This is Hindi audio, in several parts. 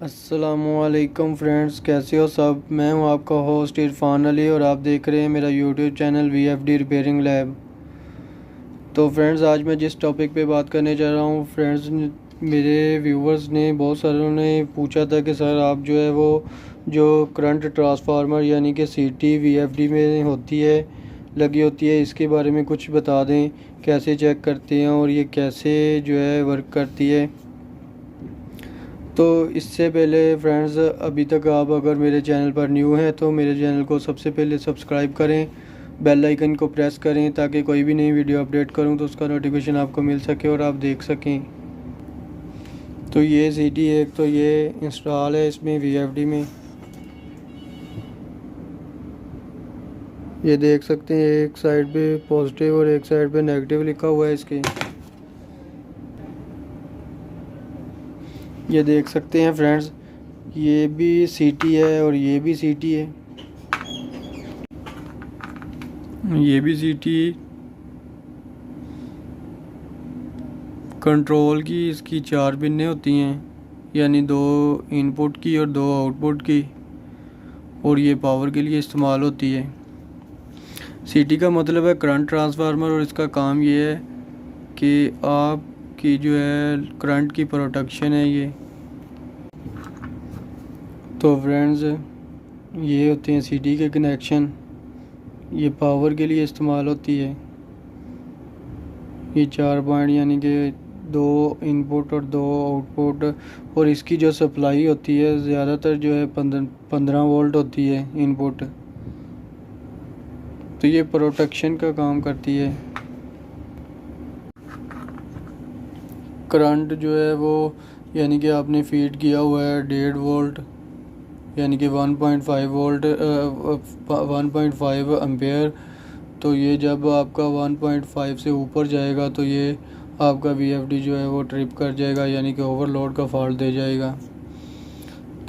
अस्सलामुअलैकुम फ्रेंड्स, कैसे हो सब। मैं हूं आपका होस्ट इरफान अली और आप देख रहे हैं मेरा YouTube channel VFD repairing lab. तो फ्रेंड्स, आज मैं जिस टॉपिक पे बात करने जा रहा हूं फ्रेंड्स, मेरे व्यूवर्स ने बहुत सारों ने पूछा था कि सर आप जो है वो जो करंट ट्रांसफार्मर यानी कि CT VFD में होती है लगी होती है, इसके बारे में कुछ बता दें, कैसे चेक करते हैं और ये कैसे जो है वर्क करती है। तो इससे पहले फ्रेंड्स, अभी तक आप अगर मेरे चैनल पर न्यू हैं तो मेरे चैनल को सबसे पहले सब्सक्राइब करें, बेल आइकन को प्रेस करें ताकि कोई भी नई वीडियो अपडेट करूं तो उसका नोटिफिकेशन आपको मिल सके और आप देख सकें। तो ये CT एक तो ये इंस्टॉल है इसमें VFD में, ये देख सकते हैं एक साइड पे पॉजिटिव और एक साइड पे नेगेटिव लिखा हुआ है इसके। ये देख सकते हैं फ्रेंड्स, ये भी CT है और ये भी CT है, ये भी CT। कंट्रोल की इसकी 4 पिनें होती हैं, यानी 2 इनपुट की और 2 आउटपुट की, और ये पावर के लिए इस्तेमाल होती है। CT का मतलब है करंट ट्रांसफार्मर और इसका काम ये है कि आपकी जो है करंट की प्रोटेक्शन है ये। तो फ्रेंड्स, ये होते हैं CT के कनेक्शन, ये पावर के लिए इस्तेमाल होती है। ये 4 पॉइंट यानी कि 2 इनपुट और 2 आउटपुट, और इसकी जो सप्लाई होती है ज़्यादातर जो है 15 वोल्ट होती है इनपुट। तो ये प्रोटेक्शन का काम करती है। करंट जो है वो यानी कि आपने फीड किया हुआ है 1.5 वोल्ट यानी कि 1.5 वोल्ट 1.5 एम्पेयर। तो ये जब आपका 1.5 से ऊपर जाएगा तो ये आपका VFD जो है वो ट्रिप कर जाएगा, यानी कि ओवरलोड का फॉल्ट दे जाएगा।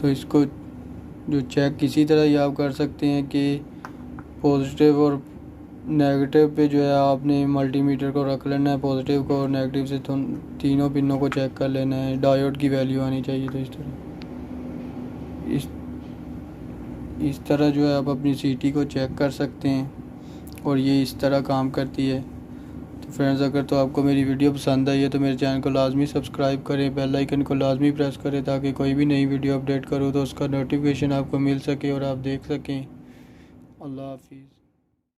तो इसको जो चेक किसी तरह ही आप कर सकते हैं कि पॉजिटिव और नेगेटिव पे जो है आपने मल्टीमीटर को रख लेना है, पॉजिटिव को और नेगेटिव से तीनों पिनों को चेक कर लेना है। डायोड की वैल्यू आनी चाहिए। तो इस तरह जो है आप अपनी CT को चेक कर सकते हैं और ये इस तरह काम करती है। तो फ्रेंड्स, अगर तो आपको मेरी वीडियो पसंद आई है तो मेरे चैनल को लाजमी सब्सक्राइब करें, बेल आइकन को लाजमी प्रेस करें ताकि कोई भी नई वीडियो अपडेट करूँ तो उसका नोटिफिकेशन आपको मिल सके और आप देख सकें। अल्लाह हाफिज़।